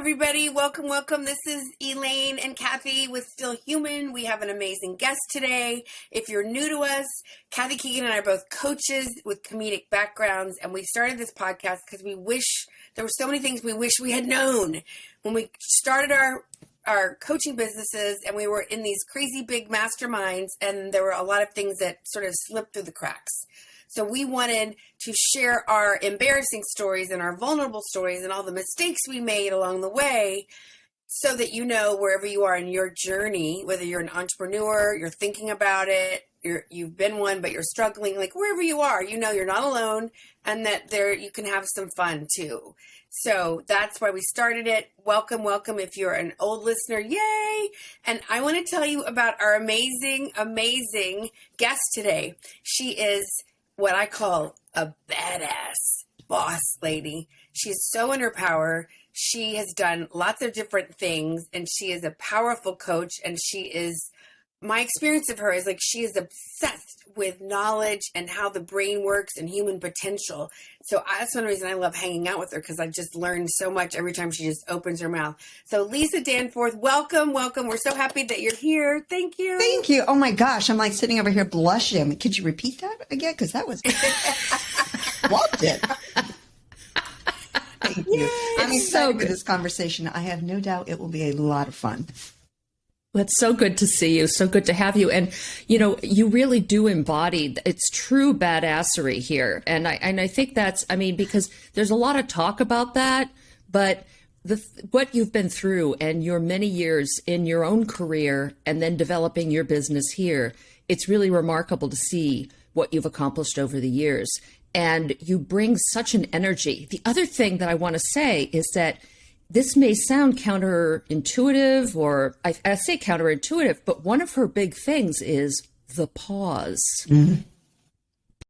everybody. Welcome, welcome. This is Elaine and Kathy with Still Human. We have an amazing guest today. If you're new to us, Kathy Keegan and I are both coaches with comedic backgrounds, and we started this podcast because we wish there were so many things we wish we had known when we started our coaching businesses, and we were in these crazy big masterminds, and there were a lot of things that sort of slipped through the cracks. So we wanted to share our embarrassing stories and our vulnerable stories and all the mistakes we made along the way so that you know wherever you are in your journey, whether you're an entrepreneur, you're thinking about it, you've been one, but you're struggling, like wherever you are, you know you're not alone and that you can have some fun too. So that's why we started it. Welcome, welcome. If you're an old listener, yay. And I want to tell you about our amazing, amazing guest today. She is what I call a badass boss lady. She's so in her power. She has done lots of different things, and she is a powerful coach. And my experience of her is like she is obsessed with knowledge and how the brain works and human potential. So that's one reason I love hanging out with her, because I just learned so much every time she just opens her mouth. So Lisa Danforth, welcome, welcome. We're so happy that you're here. Thank you. Thank you. Oh my gosh, I'm like sitting over here blushing. Could you repeat that again? Because that was loved it. Thank you. I'm excited for this conversation. I have no doubt it will be a lot of fun. Well, it's so good to see you. So good to have you. And, you really do embody, it's true badassery here. And I think because there's a lot of talk about that, but what you've been through and your many years in your own career and then developing your business here, it's really remarkable to see what you've accomplished over the years. And you bring such an energy. The other thing that I want to say is that this may sound counterintuitive, or I say counterintuitive, but one of her big things is the pause. Mm-hmm.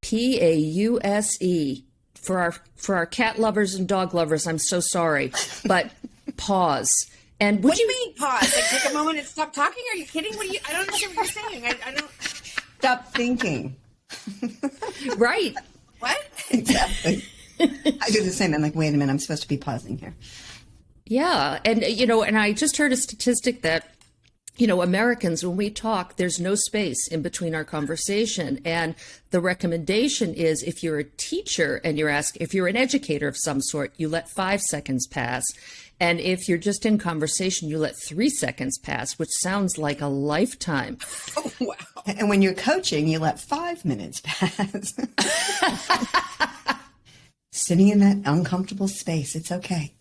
Pause. For our cat lovers and dog lovers, I'm so sorry, but pause. And what do you mean pause? Like take a moment and stop talking? Are you kidding? I don't understand what you're saying. I don't. Stop thinking. Right. What? Exactly. I do the same. I'm like, wait a minute, I'm supposed to be pausing here. Yeah. And, and I just heard a statistic that, Americans, when we talk, there's no space in between our conversation. And the recommendation is if you're a teacher and if you're an educator of some sort, you let 5 seconds pass. And if you're just in conversation, you let 3 seconds pass, which sounds like a lifetime. Oh, wow. And when you're coaching, you let 5 minutes pass. Sitting in that uncomfortable space, it's okay.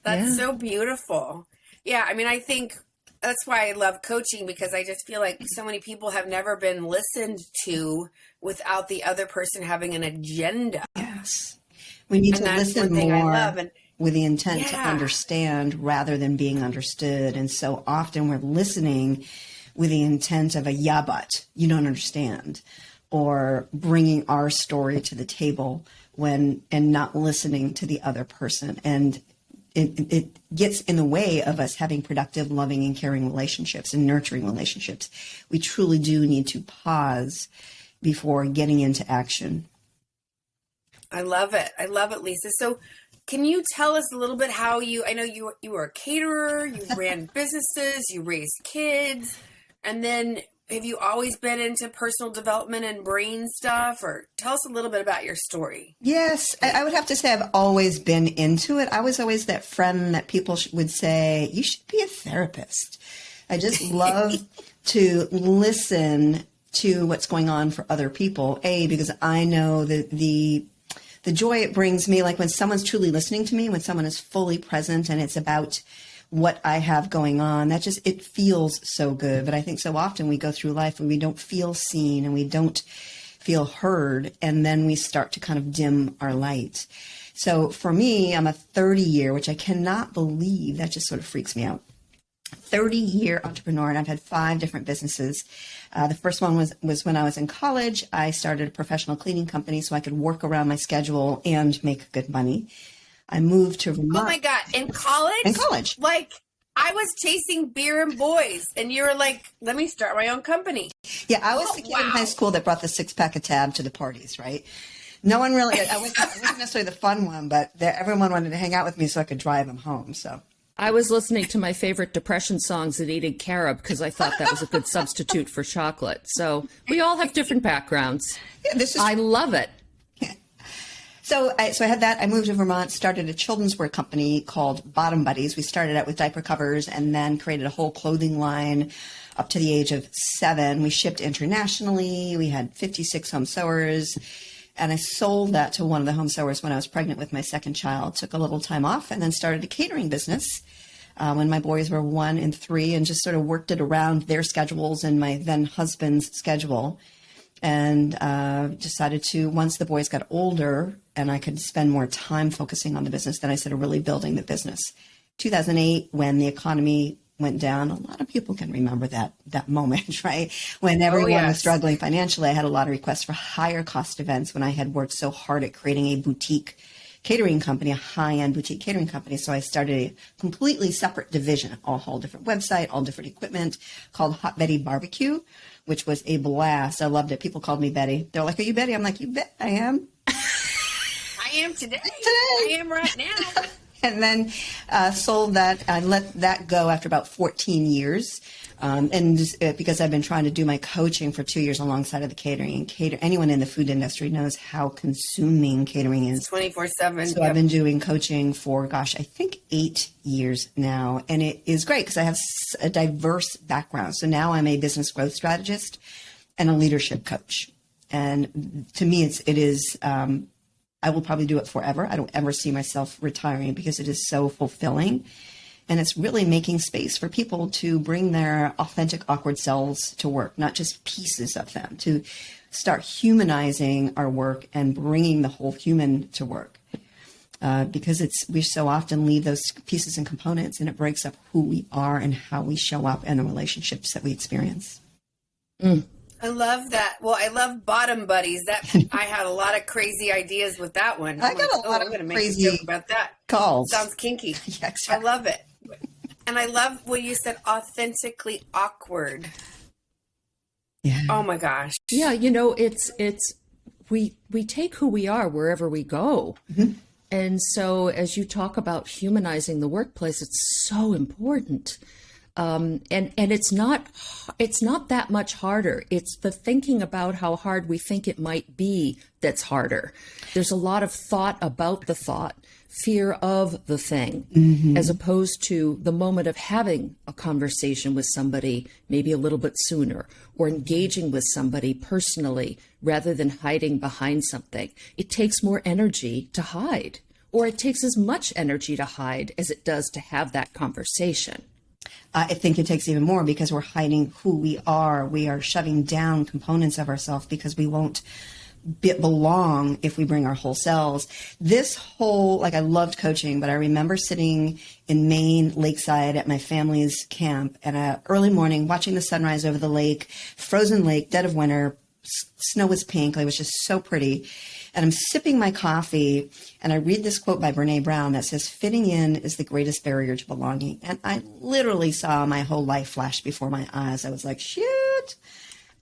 That's so beautiful. Yeah, I think that's why I love coaching, because I just feel like so many people have never been listened to without the other person having an agenda. Yes. We need to listen more with the intent to understand rather than being understood. And so often we're listening with the intent of a yeah, but you don't understand, or bringing our story to the table and not listening to the other person. And it gets in the way of us having productive, loving, and caring relationships and nurturing relationships. We truly do need to pause before getting into action. I love it. I love it, Lisa. So can you tell us a little bit how I know you were a caterer, you ran businesses, you raised kids, and then have you always been into personal development and brain stuff? Or tell us a little bit about your story. Yes, I would have to say I've always been into it. I was always that friend that people would say, you should be a therapist. I just love to listen to what's going on for other people. Because I know that the joy it brings me, like when someone's truly listening to me, when someone is fully present and it's about what I have going on, it feels so good. But I think so often we go through life and we don't feel seen and we don't feel heard, and then we start to kind of dim our light. So for me, I'm a 30-year, which I cannot believe, that just sort of freaks me out. 30-year entrepreneur, and I've had 5 different businesses. The first one was when I was in college. I started a professional cleaning company so I could work around my schedule and make good money. I moved to Vermont. Oh my God, in college? In college. Like, I was chasing beer and boys, and you were like, let me start my own company. Yeah, I was the kid in high school that brought the 6-pack of Tab to the parties, right? No one really, I wasn't necessarily the fun one, but everyone wanted to hang out with me so I could drive them home, so. I was listening to my favorite depression songs and eating carob because I thought that was a good substitute for chocolate. So we all have different backgrounds. Yeah, I love it. So I had that. I moved to Vermont, started a children's wear company called Bottom Buddies. We started out with diaper covers and then created a whole clothing line up to the age of 7. We shipped internationally. We had 56 home sewers. And I sold that to one of the home sewers when I was pregnant with my second child. Took a little time off and then started a catering business when my boys were 1 and 3, and just sort of worked it around their schedules and my then husband's schedule. And decided to, once the boys got older and I could spend more time focusing on the business, then I started really building the business. 2008, when the economy went down, a lot of people can remember that moment, right? When everyone was struggling financially, I had a lot of requests for higher cost events when I had worked so hard at creating a boutique catering company, a high-end boutique catering company. So I started a completely separate division, a whole different website, all different equipment, called Hot Betty Barbecue, which was a blast. I loved it. People called me Betty. They're like, "Are you Betty?" I'm like, "You bet I am." I am today. I am right now. And then sold that. I let that go after about 14 years. And just, because I've been trying to do my coaching for 2 years alongside of the catering. And anyone in the food industry knows how consuming catering is. 24/7. So I've been doing coaching for, I think 8 years now. And it is great because I have a diverse background. So now I'm a business growth strategist and a leadership coach. And to me, it is I will probably do it forever. I don't ever see myself retiring because it is so fulfilling. And it's really making space for people to bring their authentic, awkward selves to work, not just pieces of them, to start humanizing our work and bringing the whole human to work. Because we so often leave those pieces and components, and it breaks up who we are and how we show up and the relationships that we experience. Mm. I love that. Well, I love Bottom Buddies. That I had a lot of crazy ideas with that one. I got a lot of crazy joke about that. Calls. Sounds kinky. Yeah, exactly. I love it. And I love what you said, authentically awkward. Yeah. Oh my gosh. Yeah, we take who we are wherever we go. Mm-hmm. And so as you talk about humanizing the workplace, it's so important. And it's not that much harder. It's the thinking about how hard we think it might be that's harder. There's a lot of thought about the thought, fear of the thing, mm-hmm. as opposed to the moment of having a conversation with somebody maybe a little bit sooner, or engaging with somebody personally rather than hiding behind something. It takes more energy to hide, or it takes as much energy to hide as it does to have that conversation. I think it takes even more because we're hiding who we are. We are shutting down components of ourselves because we won't belong if we bring our whole selves. This whole, I loved coaching, but I remember sitting in Maine, lakeside at my family's camp at an early morning, watching the sunrise over the lake, frozen lake, dead of winter. Snow was pink. It was just so pretty. And I'm sipping my coffee, and I read this quote by Brene Brown that says, "Fitting in is the greatest barrier to belonging." And I literally saw my whole life flash before my eyes. I was like, shit,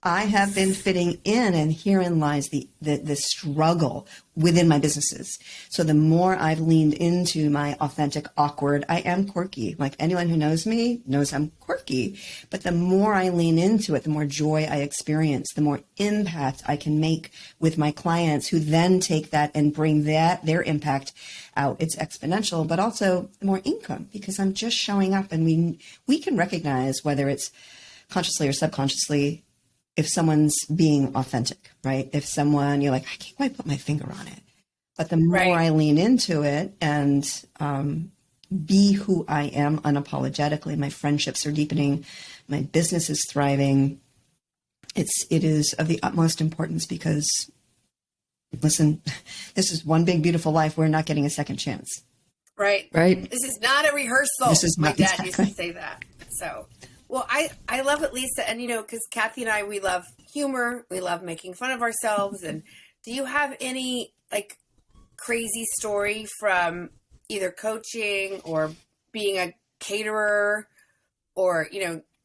I have been fitting in, and herein lies the struggle within my businesses. So the more I've leaned into my authentic, awkward, I am quirky. Like anyone who knows me knows I'm quirky. But the more I lean into it, the more joy I experience, the more impact I can make with my clients, who then take that and bring their impact out. It's exponential, but also more income, because I'm just showing up, and we can recognize whether it's consciously or subconsciously if someone's being authentic, right? If someone, you're like, I can't quite put my finger on it. But the more I lean into it and be who I am unapologetically, my friendships are deepening, my business is thriving. It is of the utmost importance because, listen, this is one big, beautiful life. We're not getting a second chance. Right. This is not a rehearsal. This is my not, dad exactly. used to say that. So... Well, I love it, Lisa. And, because Kathy and I, we love humor. We love making fun of ourselves. And do you have any, crazy story from either coaching or being a caterer? Or,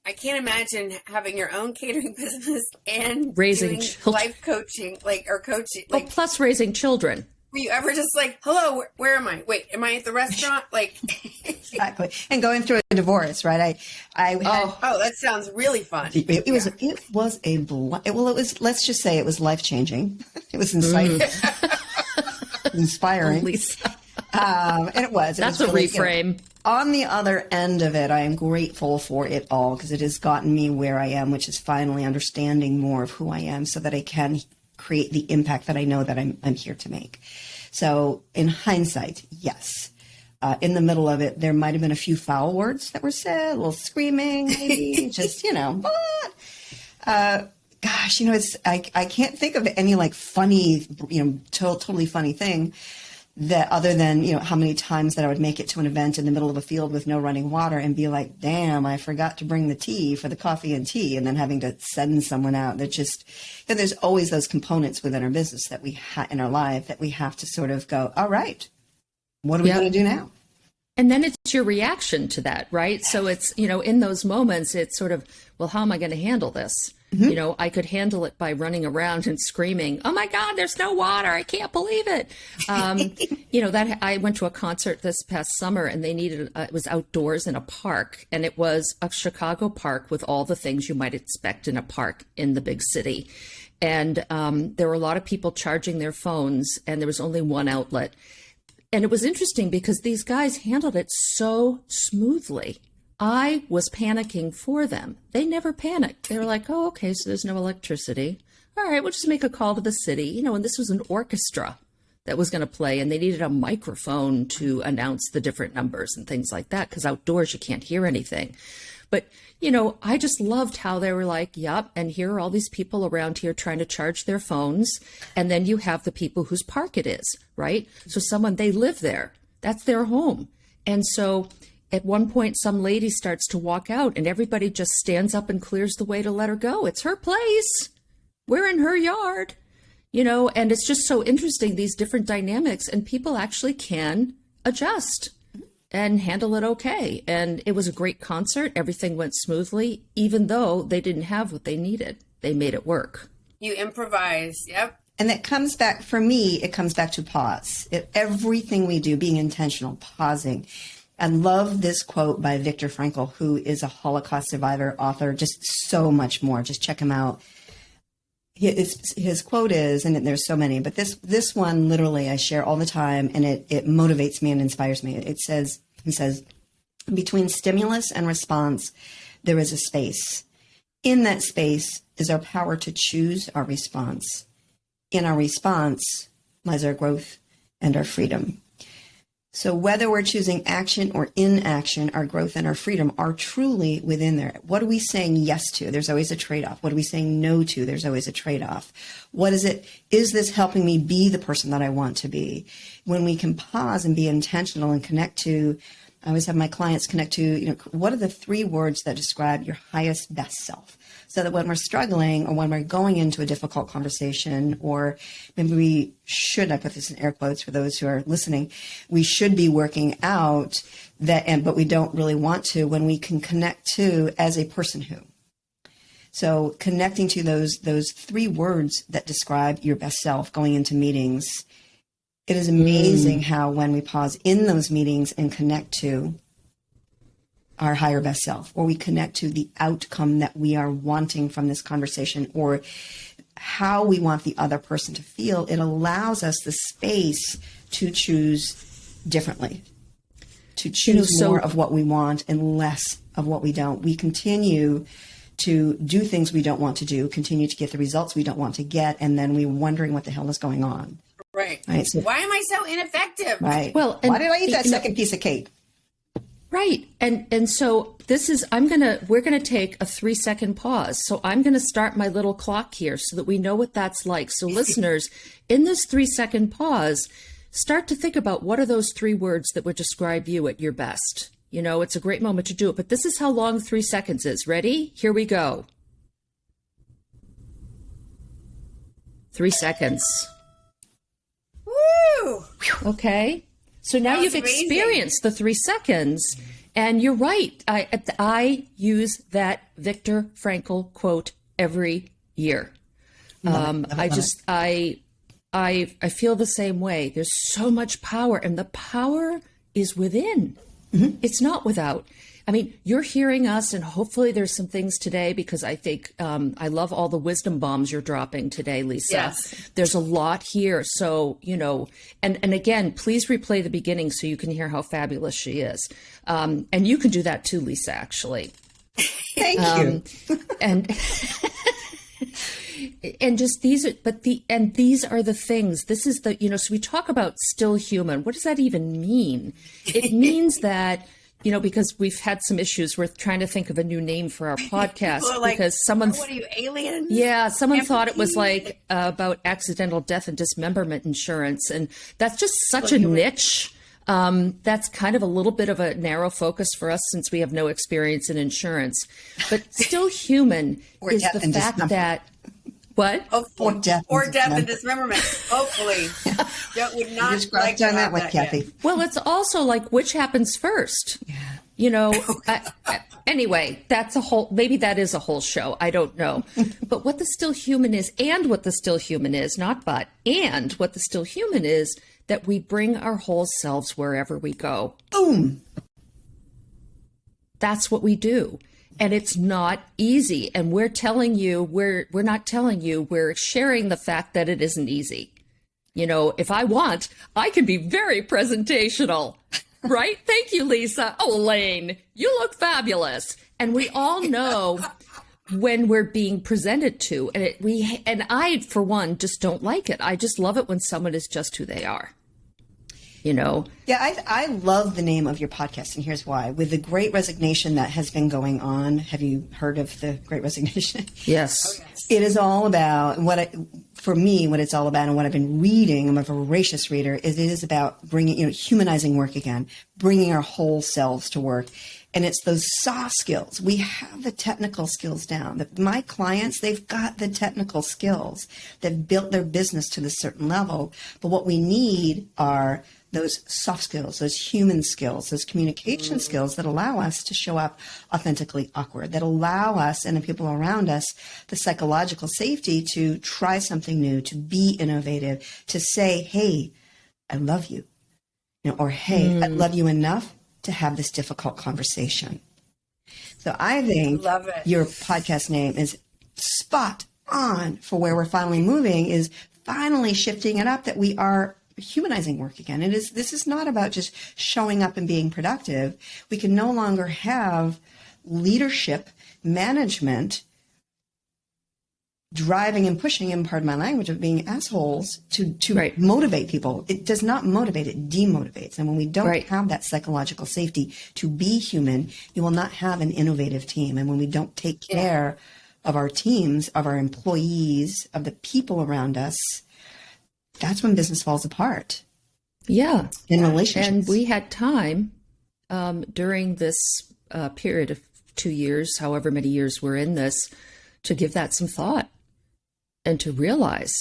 I can't imagine having your own catering business and raising doing children. life coaching, or coaching. Plus raising children. Were you ever just like, hello, where am I? Wait, am I at the restaurant? Like, Exactly. And going through a divorce, right? I had, oh, that sounds really fun. it was let's just say it was life-changing. It was inspiring. Lisa. And it was. That's was a really, reframe. On the other end of it, I am grateful for it all because it has gotten me where I am, which is finally understanding more of who I am so that I can create the impact that I know that I'm here to make. So in hindsight, yes. In the middle of it, there might have been a few foul words that were said, a little screaming, maybe, just, but, gosh, it's, I can't think of any like funny, totally funny thing that other than, how many times that I would make it to an event in the middle of a field with no running water and be like, damn, I forgot to bring the tea for the coffee and tea. And then having to send someone out that just, there's always those components within our business that we in our life that we have to sort of go, all right, what are we going to do now? And then it's your reaction to that, right? So it's, in those moments, it's sort of, well, how am I going to handle this? Mm-hmm. I could handle it by running around and screaming, oh my God, there's no water. I can't believe it. That I went to a concert this past summer and they needed, it was outdoors in a park, and it was a Chicago park with all the things you might expect in a park in the big city. And there were a lot of people charging their phones and there was only one outlet. And it was interesting because these guys handled it so smoothly. I was panicking for them. They never panicked. They were like, oh, okay, so there's no electricity. All right, we'll just make a call to the city. And this was an orchestra that was going to play, and they needed a microphone to announce the different numbers and things like that, because outdoors you can't hear anything. But, I just loved how they were like, yep, and here are all these people around here trying to charge their phones. And then you have the people whose park it is, right? So they live there. That's their home. And so at one point, some lady starts to walk out and everybody just stands up and clears the way to let her go. It's her place. We're in her yard, and it's just so interesting, these different dynamics, and people actually can adjust and handle it okay. And it was a great concert. Everything went smoothly, even though they didn't have what they needed. They made it work. You improvised. Yep. And that comes back, for me, it comes back to pause. Everything we do, being intentional, pausing. I love this quote by Viktor Frankl, who is a Holocaust survivor, author, just so much more. Just check him out. His quote is, and there's so many, but this one literally I share all the time, and it motivates me and inspires me. He says, between stimulus and response, there is a space. In that space is our power to choose our response. In our response lies our growth and our freedom. So whether we're choosing action or inaction, our growth and our freedom are truly within there. What are we saying yes to? There's always a trade-off. What are we saying no to? There's always a trade-off. What is it? Is this helping me be the person that I want to be? When we can pause and be intentional and connect to, I always have my clients connect to, what are the 3 words that describe your highest, best self? So that when we're struggling or when we're going into a difficult conversation, or maybe we should, I put this in air quotes for those who are listening, we should be working out that, but we don't really want to, when we can connect to as a person who. So connecting to those 3 words that describe your best self going into meetings, it is amazing how when we pause in those meetings and connect to our higher best self, or we connect to the outcome that we are wanting from this conversation, or how we want the other person to feel, it allows us the space to choose differently, to choose more of what we want and less of what we don't. We continue to do things we don't want to do, continue to get the results we don't want to get, and then we're wondering what the hell is going on. Right. So, why am I so ineffective? Right. Well, why did I eat that second piece of cake? Right. And so we're going to take a 3-second pause. So I'm going to start my little clock here so that we know what that's like. So listeners, in this 3-second pause, start to think about what are those 3 words that would describe you at your best. It's a great moment to do it, but this is how long 3 seconds is. Ready? Here we go. 3 seconds. Woo! Okay. So now you've experienced the 3 seconds, and you're right. I use that Viktor Frankl quote every year. I I feel the same way. There's so much power, and the power is within. Mm-hmm. It's not without. I mean, you're hearing us, and hopefully there's some things today, because I think I love all the wisdom bombs you're dropping today, Lisa. Yes. There's a lot here. So, and again, please replay the beginning so you can hear how fabulous she is. And you can do that too, Lisa, actually. Thank you. And just these are, these are the things. This is the, so we talk about still human. What does that even mean? It means that, because we've had some issues. We're trying to think of a new name for our podcast because someone, what are you, aliens? Yeah, someone thought it was like about accidental death and dismemberment insurance. And that's just such a niche. That's kind of a little bit of a narrow focus for us since we have no experience in insurance. But still human is the fact that, what? Or death and dismemberment. Hopefully. That would not just like to that with Kathy. Yet. Well, it's also like, which happens first? Yeah. Anyway, maybe that is a whole show. I don't know. But what the still human is, and what the still human is, and what the still human is, that we bring our whole selves wherever we go. Boom. That's what we do. And it's not easy. And we're telling you, we're not telling you, we're sharing the fact that it isn't easy. If I want, I can be very presentational, right? Thank you, Lisa. Oh, Elaine, you look fabulous. And we all know when we're being presented to, and I, for one, just don't like it. I just love it when someone is just who they are. Yeah, I love the name of your podcast, and here's why. With the Great Resignation that has been going on, have you heard of the Great Resignation? Yes. Oh, yes. It is all about for me, what it's all about, and what I've been reading. I'm a voracious reader. It is about bringing, humanizing work again, bringing our whole selves to work. And it's those soft skills. We have the technical skills down. My clients, they've got the technical skills. They've built their business to this certain level. But what we need are those soft skills, those human skills, those communication skills that allow us to show up authentically awkward, that allow us and the people around us the psychological safety to try something new, to be innovative, to say, hey, I love you, or hey, I love you enough to have this difficult conversation. So I think your podcast name is spot on for where we're finally moving, is finally shifting it up, that we are humanizing work again. This is not about just showing up and being productive. We can no longer have leadership, management driving and pushing, and pardon my language, of being assholes to right. motivate people. It does not motivate, it demotivates. And when we don't have that psychological safety to be human, you will not have an innovative team. And when we don't take care of our teams, of our employees, of the people around us, that's when business falls apart. Yeah. In relationships. And we had time during this period of 2 years, however many years we're in this, to give that some thought and to realize,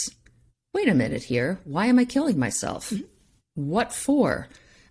wait a minute here, why am I killing myself? Mm-hmm. What for?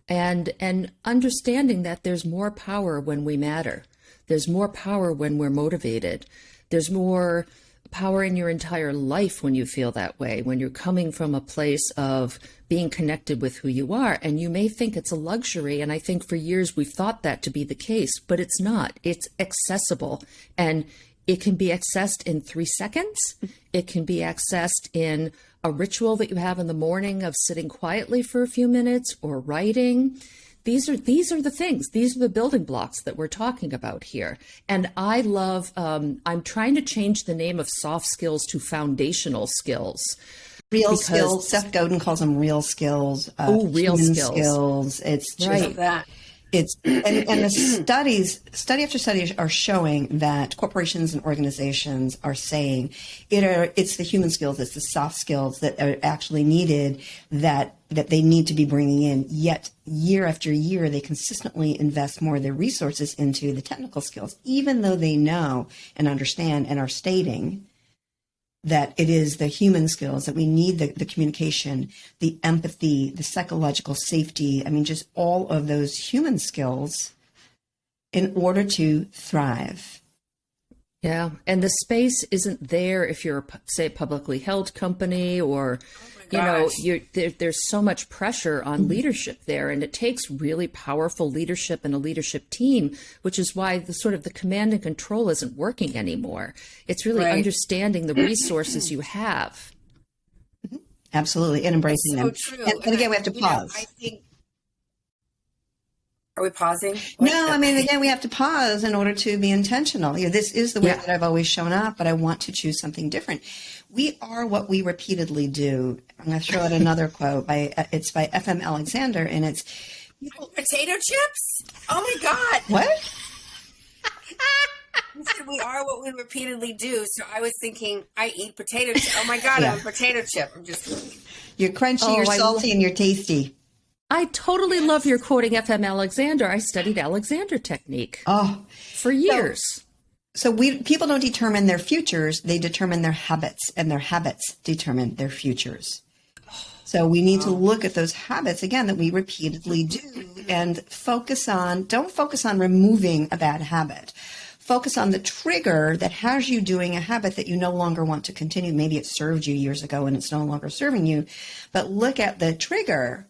And understanding that there's more power when we matter. There's more power when we're motivated. There's more power in your entire life when you feel that way, when you're coming from a place of being connected with who you are. And you may think it's a luxury. And I think for years we've thought that to be the case, but it's not. It's accessible. And it can be accessed in 3 seconds. It can be accessed in a ritual that you have in the morning of sitting quietly for a few minutes or writing. These are the things. These are the building blocks that we're talking about here. And I love, I'm trying to change the name of soft skills to foundational skills. Real skills. Seth Godin calls them real skills. Real skills. It's just right. That. It's and the study after study are showing that corporations and organizations are saying it's the human skills, it's the soft skills that are actually needed, that they need to be bringing in. Yet year after year, they consistently invest more of their resources into the technical skills, even though they know and understand and are stating that it is the human skills that we need, the communication, the empathy, the psychological safety. I mean, just all of those human skills in order to thrive. Yeah. And the space isn't there if you're, say, a publicly held company or, Gosh. there's so much pressure on leadership there, and it takes really powerful leadership and a leadership team, which is why the sort of the command and control isn't working anymore. It's really Right. understanding the resources you have. Absolutely. And embracing So them. true. And again, we have to pause. I think. Are we pausing? No, I mean, again, we have to pause in order to be intentional. This is the way that I've always shown up, but I want to choose something different. We are what we repeatedly do. I'm going to throw out another quote it's by F.M. Alexander, and it's Potato chips? Oh my God. what? You said we are what we repeatedly do. So I was thinking, I eat potato chips. Oh my God, I'm a potato chip. I'm just. You're crunchy, you're salty, and you're tasty. I totally love your quoting F.M. Alexander. I studied Alexander technique for years. So people don't determine their futures; they determine their habits, and their habits determine their futures. So we need to look at those habits again that we repeatedly do, and don't focus on removing a bad habit. Focus on the trigger that has you doing a habit that you no longer want to continue. Maybe it served you years ago and it's no longer serving you, but look at the trigger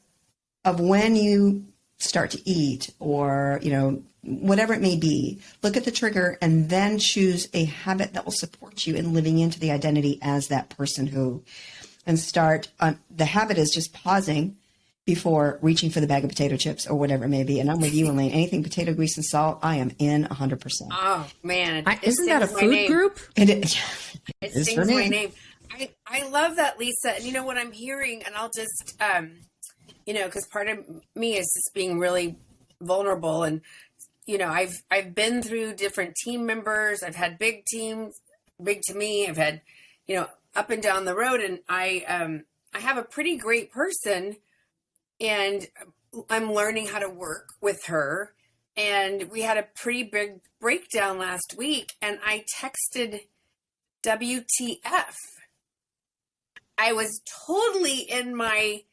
of when you start to eat or, whatever it may be. Look at the trigger and then choose a habit that will support you in living into the identity as that person who, and start on the habit is just pausing before reaching for the bag of potato chips or whatever it may be. And I'm with you, Elaine. Anything potato, grease, and salt, I am in 100%. Oh man, Isn't that a food group? It sings my name. I love that, Lisa. And you know what I'm hearing, and I'll just, because part of me is just being really vulnerable. And, I've been through different team members. I've had big teams, big to me. I've had, up and down the road. And I have a pretty great person, and I'm learning how to work with her. And we had a pretty big breakdown last week, and I texted WTF. I was totally in my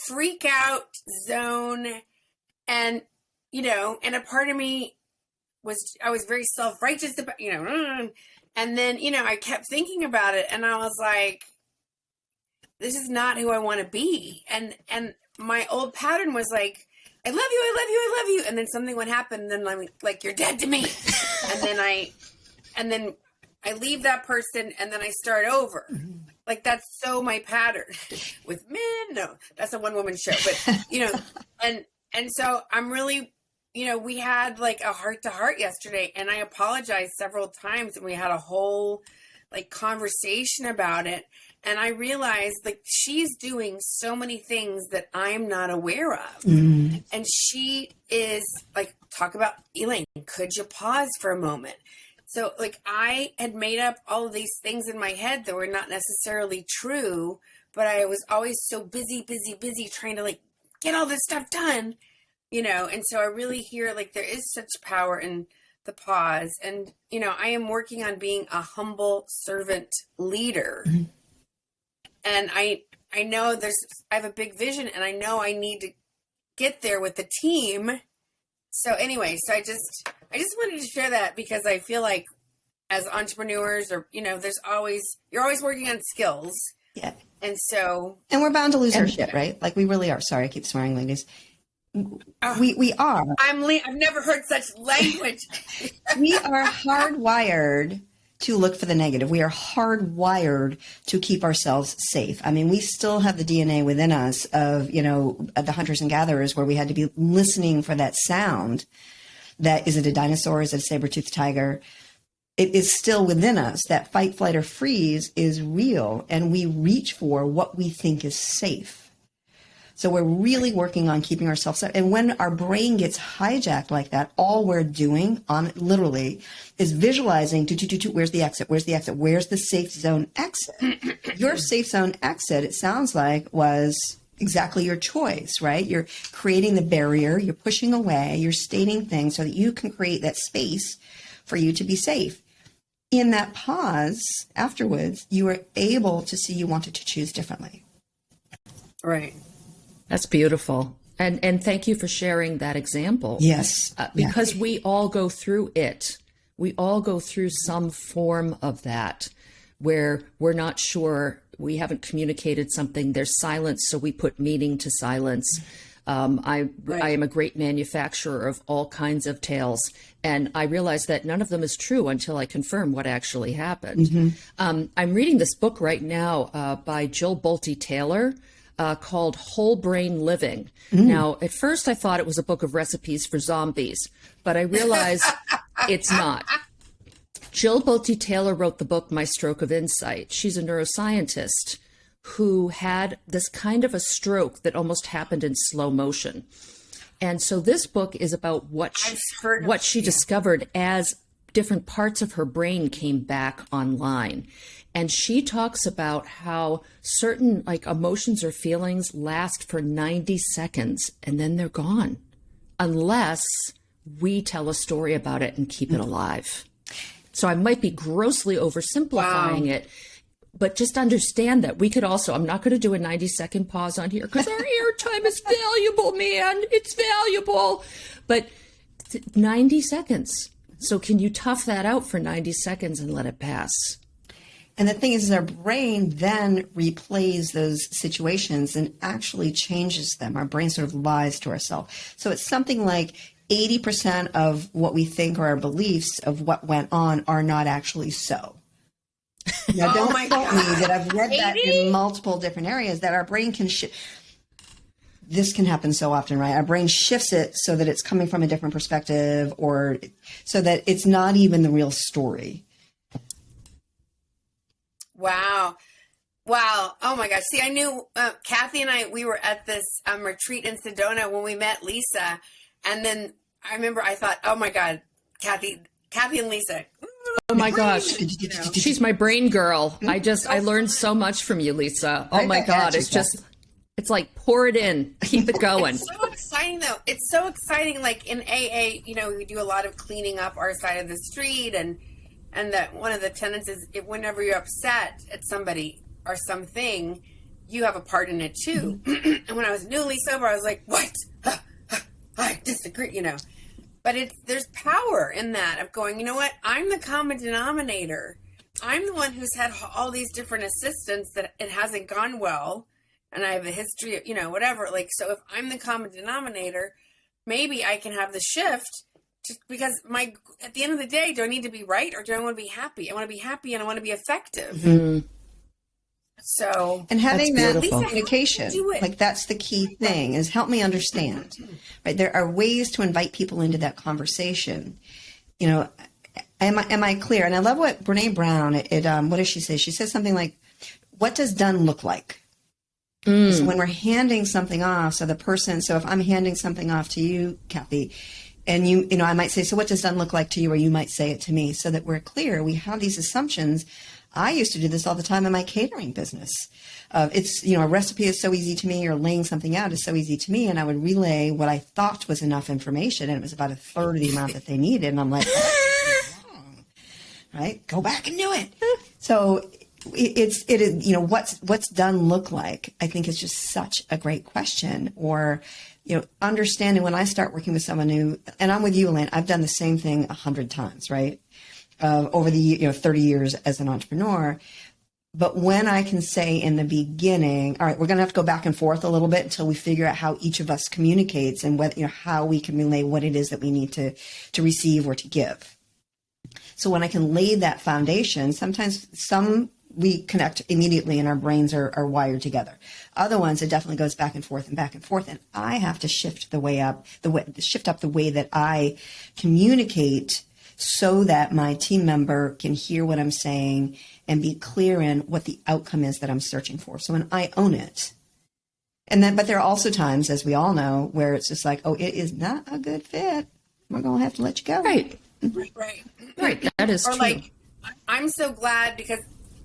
freak out zone, and and a part of me I was very self-righteous about, and then I kept thinking about it, and I was like, this is not who I want to be. And my old pattern was like, I love you, I love you, I love you, and then something would happen, and then I'm like, you're dead to me. and then I leave that person, and then I start over. Like, that's so my pattern with men. No, that's a one-woman show. But, and so I'm really, we had like a heart-to-heart yesterday, and I apologized several times, and we had a whole like conversation about it. And I realized like she's doing so many things that I'm not aware of. And she is like, talk about, Elaine, could you pause for a moment? So like I had made up all of these things in my head that were not necessarily true, but I was always so busy trying to like get all this stuff done, and so I really hear like there is such power in the pause. And, I am working on being a humble servant leader. And I know I have a big vision, and I know I need to get there with the team. So anyway, I just wanted to share that, because I feel like as entrepreneurs, or, you're always working on skills. Yeah. And so. And we're bound to lose our shit, right? Like we really are. Sorry, I keep swearing, ladies. We are. I've never heard such language. We are hardwired to look for the negative. We are hardwired to keep ourselves safe. I mean, we still have the DNA within us of, the hunters and gatherers, where we had to be listening for that sound. Is it a dinosaur? Is it a saber-toothed tiger? It is still within us. That fight, flight, or freeze is real, and we reach for what we think is safe. So we're really working on keeping ourselves safe. And when our brain gets hijacked like that, all we're doing literally is visualizing, where's the exit? Where's the exit? Where's the safe zone exit? Your safe zone exit, it sounds like, was exactly your choice, right? You're creating the barrier, you're pushing away, you're stating things so that you can create that space for you to be safe. In that pause afterwards, you are able to see you wanted to choose differently. Right. That's beautiful. And thank you for sharing that example. Yes. Because we all go through it. we all go through some form of that where we're not sure, we haven't communicated something, there's silence, so we put meaning to silence. I am a great manufacturer of all kinds of tales, and I realized that none of them is true until I confirm what actually happened. I'm reading this book right now by Jill Bolte Taylor called Whole Brain Living. Now, at first I thought it was a book of recipes for zombies, but I realized it's not. Jill Bolte Taylor wrote the book My Stroke of Insight. She's a neuroscientist who had this kind of a stroke that almost happened in slow motion. And so this book is about what she discovered as different parts of her brain came back online. And she talks about how certain like emotions or feelings last for 90 seconds and then they're gone unless we tell a story about it and keep it alive. So I might be grossly oversimplifying it, but just understand that we could also, I'm not going to do a 90-second pause on here because our airtime is valuable, man. It's valuable. But 90 seconds. So can you tough that out for 90 seconds and let it pass? And the thing is, our brain then replays those situations and actually changes them. Our brain sort of lies to ourselves. So it's something like 80% of what we think are our beliefs of what went on are not actually so. Now, don't quote me that I've read that in multiple different areas that our brain can shift. This can happen so often, right? Our brain shifts it so that it's coming from a different perspective or so that it's not even the real story. Wow. Wow. Oh my gosh. See, I knew Kathy and we were at this retreat in Sedona when we met Lisa. And then I remember I thought, oh my God, Kathy and Lisa. Oh my gosh. She's my brain girl. I learned so much from you, Lisa. Oh my God. It's like, pour it in, keep it going. It's so exciting though. It's so exciting. Like in AA, we do a lot of cleaning up our side of the street and that one of the tenets is whenever you're upset at somebody or something, you have a part in it too. And when I was newly sober, I was like, what? I disagree, But there's power in that of going, you know what? I'm the common denominator. I'm the one who's had all these different assistants that it hasn't gone well. And I have a history of, whatever. Like, so if I'm the common denominator, maybe I can have the shift just because at the end of the day, do I need to be right or do I want to be happy? I want to be happy and I want to be effective. Mm-hmm. So, and having that communication, like that's the key thing is help me understand, right? There are ways to invite people into that conversation. Am I clear? And I love what Brene Brown, what does she say? She says something like, what does done look like? So when we're handing something off, so if I'm handing something off to you, Kathy, and I might say, so what does done look like to you? Or you might say it to me so that we're clear. We have these assumptions. I used to do this all the time in my catering business. A recipe is so easy to me or laying something out is so easy to me. And I would relay what I thought was enough information. And it was about a third of the amount that they needed. And I'm like, oh, wrong. Right? Go back and do it. So it is, what's done look like, I think is just such a great question. Or, understanding when I start working with someone new, and I'm with you, Elaine, I've done the same thing 100 times, right? Over the 30 years as an entrepreneur. But when I can say in the beginning, all right, we're going to have to go back and forth a little bit until we figure out how each of us communicates and how we can relay what it is that we need to receive or to give. So when I can lay that foundation, sometimes we connect immediately and our brains are wired together. Other ones, it definitely goes back and forth. And I have to shift the way that I communicate so that my team member can hear what I'm saying and be clear in what the outcome is that I'm searching for. So when I own it, but there are also times, as we all know, where it's just like, oh, it is not a good fit. We're going to have to let you go. Right. That is or true. Like, I'm so glad because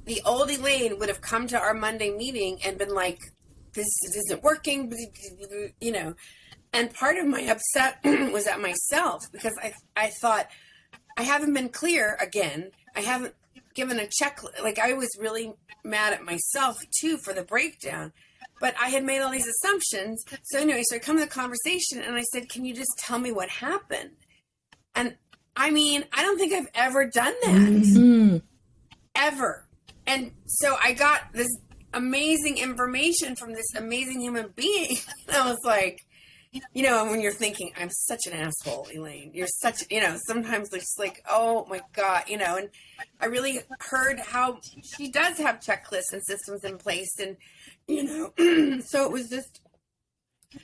the old Elaine would have come to our Monday meeting and been like, this isn't working, and part of my upset was at myself because I thought, I haven't been clear again. I haven't given a check. Like I was really mad at myself too for the breakdown, but I had made all these assumptions. So anyway, so I come to the conversation and I said, can you just tell me what happened? And I mean, I don't think I've ever done that. Ever. And so I got this amazing information from this amazing human being. And I was like, you know, and when you're thinking, I'm such an asshole, Elaine, you're such, you know, sometimes it's just like, oh my God, you know, and I really heard how she does have checklists and systems in place. And, you know, so it was just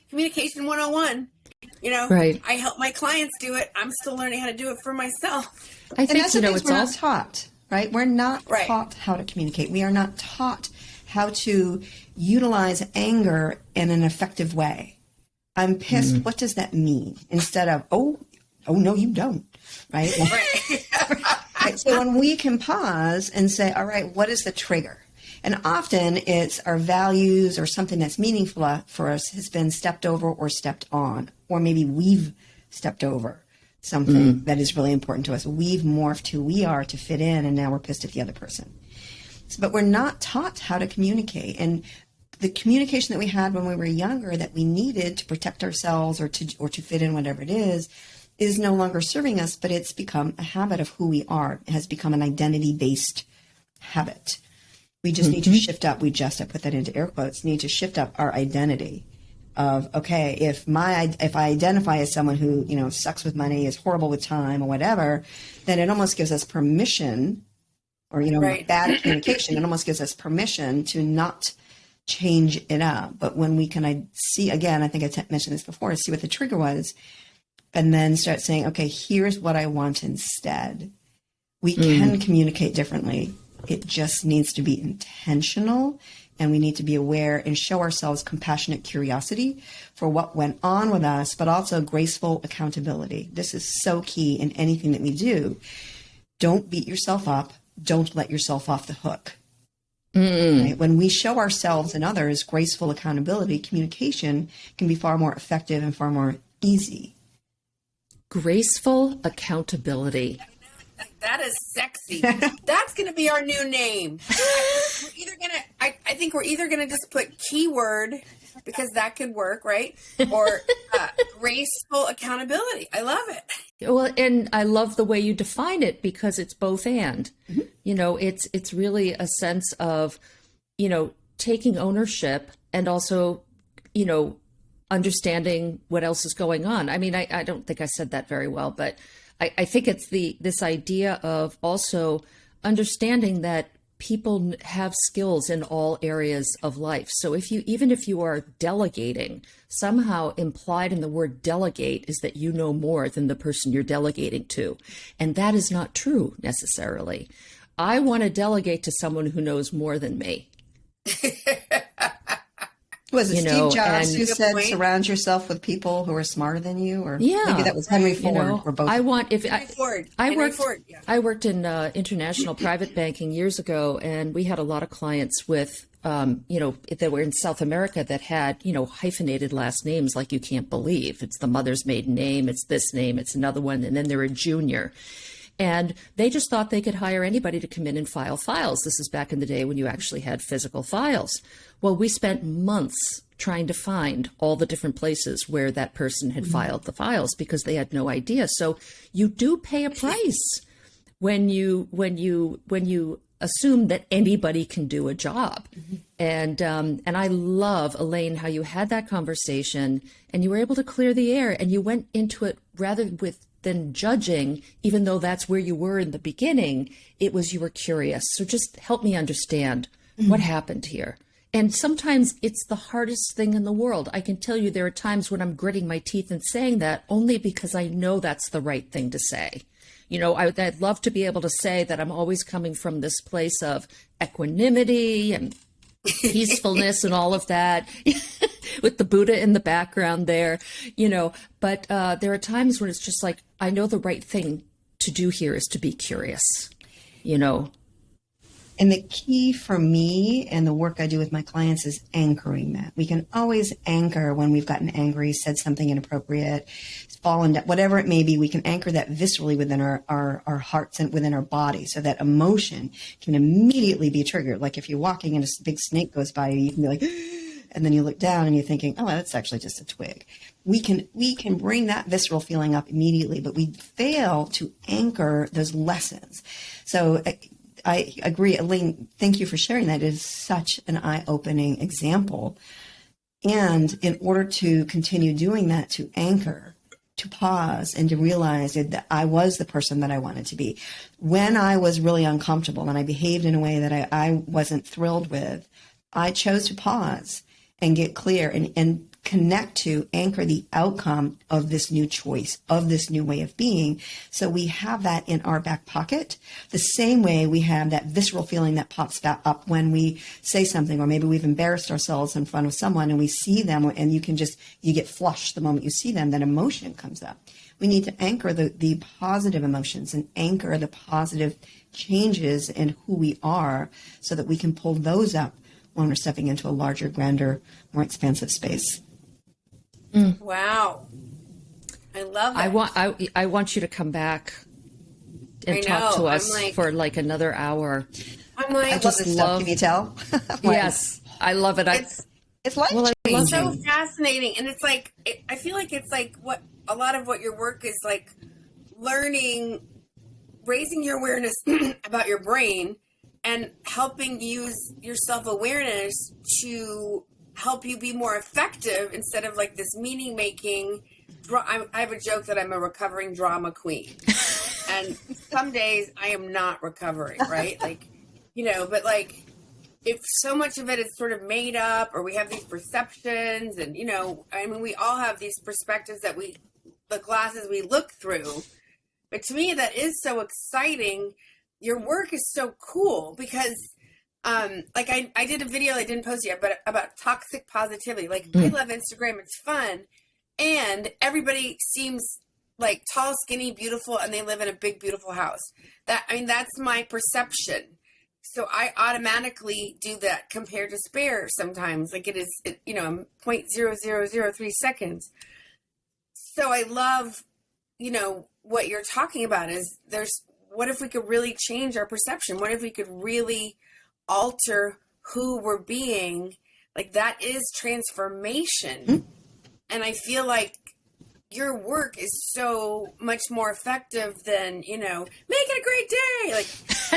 communication 101. You know, right. I help my clients do it. I'm still learning how to do it for myself. I think, that's you know, it's we're not taught, right? We're not taught how to communicate. We are not taught how to utilize anger in an effective way. I'm pissed. What does that mean? Instead of, oh no, you don't, right? Right. So when we can pause and say, all right, what is the trigger? And often it's our values or something that's meaningful for us has been stepped over or stepped on, or maybe we've stepped over something that is really important to us. We've morphed who we are to fit in, and now we're pissed at the other person. But we're not taught how to communicate. And the communication that we had when we were younger that we needed to protect ourselves or to fit in, whatever it is no longer serving us, but it's become a habit of who we are. It has become an identity-based habit. We just need to shift up. I put that into air quotes, need to shift up our identity of, okay, if I identify as someone who, you know, sucks with money, is horrible with time or whatever, then it almost gives us permission, or, you know, bad communication, it almost gives us permission to not change it up. But when we can see, again, I think I mentioned this before, see what the trigger was, and then start saying, okay, here's what I want instead. We can communicate differently. It just needs to be intentional, and we need to be aware and show ourselves compassionate curiosity for what went on with us, but also graceful accountability. This is so key in anything that we do. Don't beat yourself up. Don't let yourself off the hook. Right? When we show ourselves and others graceful accountability, communication can be far more effective and far more easy. Graceful accountability. That is sexy. That's going to be our new name. I think we're either going to just put keyword, because that could work, right? Or graceful accountability. I love it. Well, and I love the way you define it, because it's both and. You know, it's really a sense of, you know, taking ownership and also, you know, understanding what else is going on. I mean, I don't think I said that very well, but I think it's this idea of also understanding that people have skills in all areas of life. So even if you are delegating, somehow implied in the word delegate is that you know more than the person you're delegating to. And that is not true necessarily. I want to delegate to someone who knows more than me. Was it Steve Jobs who said, surround yourself with people who are smarter than you? Or maybe that was Henry Ford. You know, or both. I worked in international private banking years ago, and we had a lot of clients with, you know, that were in South America that had, you know, hyphenated last names like you can't believe. It's the mother's maiden name, it's this name, it's another one, and then they're a junior. And they just thought they could hire anybody to come in and file files. This is back in the day when you actually had physical files. Well, we spent months trying to find all the different places where that person had filed the files, because they had no idea. So you do pay a price when you assume that anybody can do a job. And I love, Elaine, how you had that conversation and you were able to clear the air, and you went into it rather than judging, even though that's where you were in the beginning. It was, you were curious. So just help me understand what happened here. And sometimes it's the hardest thing in the world. I can tell you there are times when I'm gritting my teeth and saying that only because I know that's the right thing to say. You know, I'd love to be able to say that I'm always coming from this place of equanimity and peacefulness and all of that with the Buddha in the background there, you know, but there are times when it's just like, I know the right thing to do here is to be curious, you know. And the key for me and the work I do with my clients is anchoring that. We can always anchor when we've gotten angry, said something inappropriate, fallen down, whatever it may be. We can anchor that viscerally within our hearts and within our body, so that emotion can immediately be triggered. Like if you're walking and a big snake goes by you, you can be like, and then you look down and you're thinking, oh, that's actually just a twig. We can bring that visceral feeling up immediately, but we fail to anchor those lessons. So I agree. Elaine, thank you for sharing that. It is such an eye-opening example. And in order to continue doing that, to anchor, to pause, and to realize that I was the person that I wanted to be. When I was really uncomfortable and I behaved in a way that I wasn't thrilled with, I chose to pause and get clear and connect to anchor the outcome of this new choice, of this new way of being. So we have that in our back pocket, the same way we have that visceral feeling that pops back up when we say something, or maybe we've embarrassed ourselves in front of someone and we see them and you get flushed the moment you see them, that emotion comes up. We need to anchor the positive emotions and anchor the positive changes in who we are so that we can pull those up when we're stepping into a larger, grander, more expansive space. Wow. I love it. I want you to come back and talk to us for like another hour. I'm like, I just love. Can you tell? Yes, I love it. It's life changing. It's so fascinating, and it's like I feel like it's like what a lot of what your work is like, learning, raising your awareness about your brain, and helping use your self-awareness to help you be more effective instead of like this meaning making. I have a joke that I'm a recovering drama queen, and some days I am not recovering, right? Like, but like, if so much of it is sort of made up, or we have these perceptions, and I mean, we all have these perspectives that the glasses we look through. But to me, that is so exciting. Your work is so cool because like I did a video I didn't post yet, but about toxic positivity. Like, I love Instagram. It's fun. And everybody seems like tall, skinny, beautiful, and they live in a big, beautiful house. That's my perception. So I automatically do that compared to spare sometimes. Like, it is, 0.0003 seconds. So I love, what you're talking about is what if we could really change our perception? What if we could really alter who we're being? Like, that is transformation. Mm-hmm. And I feel like your work is so much more effective than, make it a great day. Like,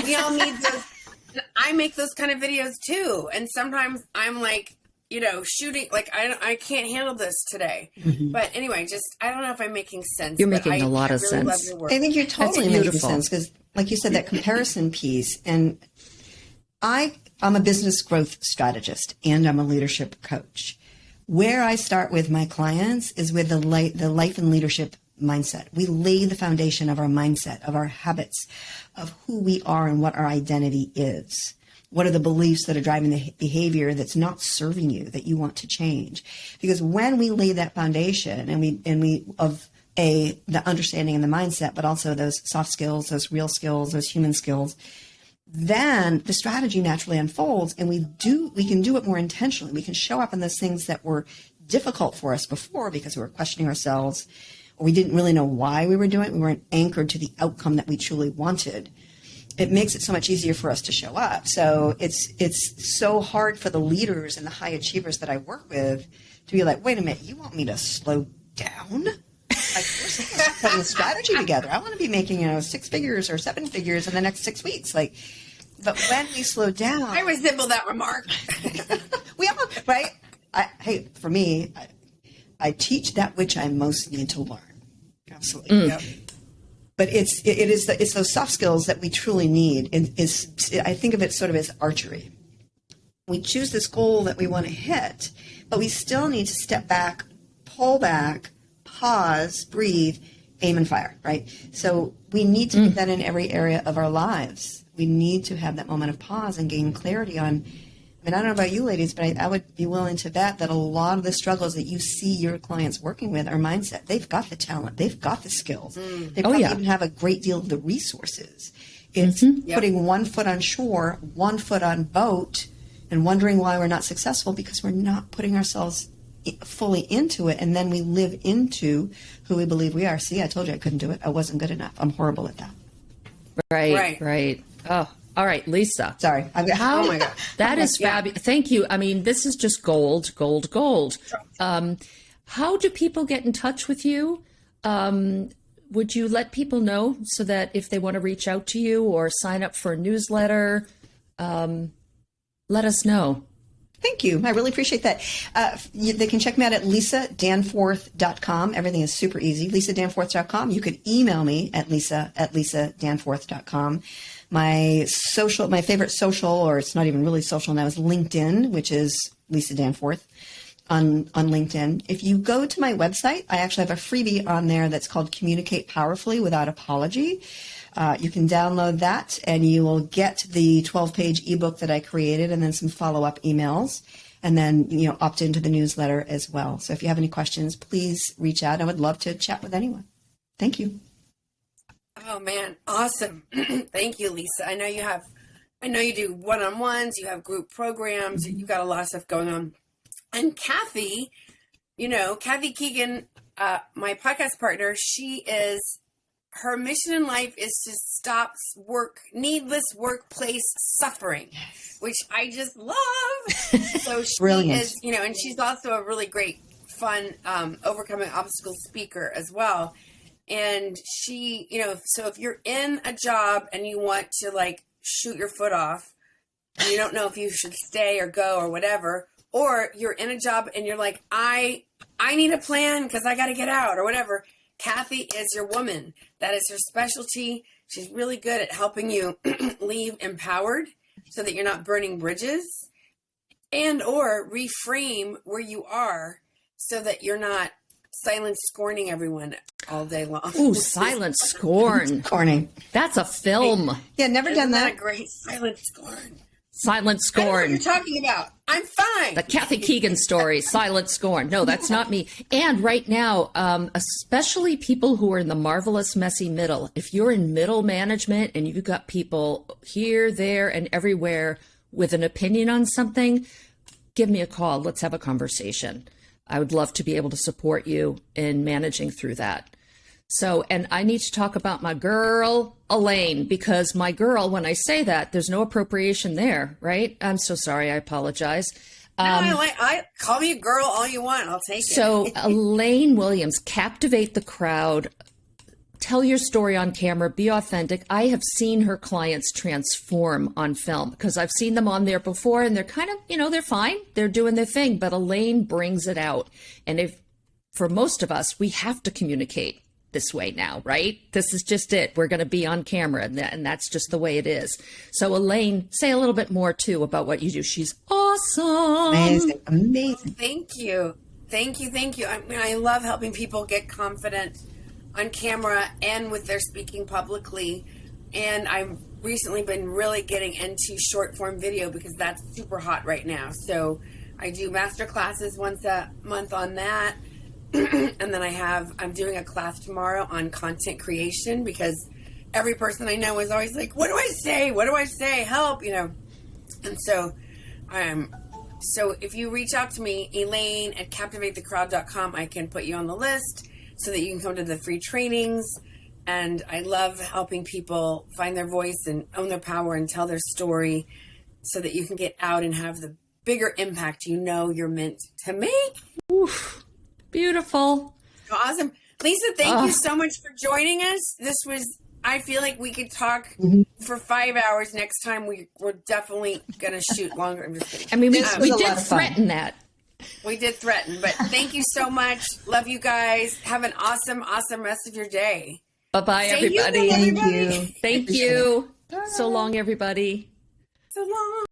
we all need those. I make those kind of videos too. And sometimes I'm like, shooting, like, I can't handle this today. Mm-hmm. But anyway, I don't know if I'm making sense. You're making a lot of really sense. Love your work. I think you're totally making sense because, like you said, that comparison piece. And I'm a business growth strategist and I'm a leadership coach. Where I start with my clients is with the life and leadership mindset. We lay the foundation of our mindset, of our habits, of who we are and what our identity is. What are the beliefs that are driving the behavior that's not serving you, that you want to change? Because when we lay that foundation and we the understanding and the mindset, but also those soft skills, those real skills, those human skills, then the strategy naturally unfolds and we can do it more intentionally. We can show up in those things that were difficult for us before because we were questioning ourselves, or we didn't really know why we were doing it. We weren't anchored to the outcome that we truly wanted. It makes it so much easier for us to show up. So it's so hard for the leaders and the high achievers that I work with to be like, wait a minute, you want me to slow down? Like, we're supposed to put a strategy together. I want to be making, 6 figures or 7 figures in the next 6 weeks. Like, but when we slow down, I resemble that remark. We all, right? For me, I teach that which I most need to learn. Absolutely. Yep. But it's those soft skills that we truly need. I think of it sort of as archery. We choose this goal that we want to hit, but we still need to step back, pull back, pause, breathe, aim and fire, right? So we need to get that in every area of our lives. We need to have that moment of pause and gain clarity on, I don't know about you ladies, but I would be willing to bet that a lot of the struggles that you see your clients working with are mindset. They've got the talent. They've got the skills. They probably even have a great deal of the resources. It's putting one foot on shore, one foot on boat, and wondering why we're not successful because we're not putting ourselves fully into it. And then we live into who we believe we are. See, I told you I couldn't do it. I wasn't good enough. I'm horrible at that. Right. Oh, All right, Lisa. Sorry. How, Oh my God. That is fabulous. Thank you. I mean, this is just gold, gold, gold. How do people get in touch with you? Would you let people know so that if they want to reach out to you or sign up for a newsletter, let us know. Thank you. I really appreciate that. They can check me out at lisadanforth.com. Everything is super easy. lisadanforth.com. You could email me at lisadanforth.com. My favorite social, or it's not even really social now, is LinkedIn, which is Lisa Danforth on LinkedIn. If you go to my website, I actually have a freebie on there that's called Communicate Powerfully Without Apology. You can download that and you will get the 12-page ebook that I created and then some follow-up emails, and then, opt into the newsletter as well. So if you have any questions, please reach out. I would love to chat with anyone. Thank you. Oh man, awesome. Thank you, Lisa. I know you do one-on-ones, you have group programs, you've got a lot of stuff going on. And Kathy, Kathy Keegan, my podcast partner, her mission in life is to stop needless workplace suffering, which I just love. So she Brilliant. is, and she's also a really great, fun, overcoming obstacles speaker as well. And she, so if you're in a job and you want to shoot your foot off, and you don't know if you should stay or go or whatever, or you're in a job and you're like, I need a plan because I got to get out or whatever. Kathy is your woman. That is her specialty. She's really good at helping you leave empowered so that you're not burning bridges, and or reframe where you are so that you're not silent scorning everyone all day long. Ooh, silent scorn. Corny. That's a film. Yeah, never done that. A great silent scorn. Silent I don't know what scorn. you're talking about. I'm fine. The Kathy Keegan story, silent scorn. No, that's not me. And right now, especially people who are in the marvelous messy middle, if you're in middle management and you've got people here, there, and everywhere with an opinion on something, give me a call. Let's have a conversation. I would love to be able to support you in managing through that. So, and I need to talk about my girl, Elaine, because my girl, when I say that, there's no appropriation there, right? I'm so sorry. I apologize. I call me a girl all you want. I'll take it. So Elaine Williams, captivate the crowd, tell your story on camera, be authentic. I have seen her clients transform on film because I've seen them on there before and they're kind of, they're fine. They're doing their thing, but Elaine brings it out. And for most of us, we have to communicate this way now, right? This is just it. We're going to be on camera and that's just the way it is. So Elaine, say a little bit more too about what you do. She's awesome. Amazing. Thank you. I love helping people get confident on camera and with their speaking publicly. And I've recently been really getting into short form video because that's super hot right now. So I do master classes once a month on that. And then I'm doing a class tomorrow on content creation because every person I know is always like, what do I say? What do I say? Help, And so so if you reach out to me, Elaine at captivatethecrowd.com, I can put you on the list so that you can come to the free trainings. And I love helping people find their voice and own their power and tell their story so that you can get out and have the bigger impact you're meant to make. Oof. Beautiful. Awesome. Lisa, thank you so much for joining us. I feel like we could talk for 5 hours next time. We're definitely going to shoot longer. I'm just kidding. I mean, we did threaten that. We did threaten, but thank you so much. Love you guys. Have an awesome, awesome rest of your day. Bye-bye, everybody. Thank you. Thank you. So long, everybody. So long.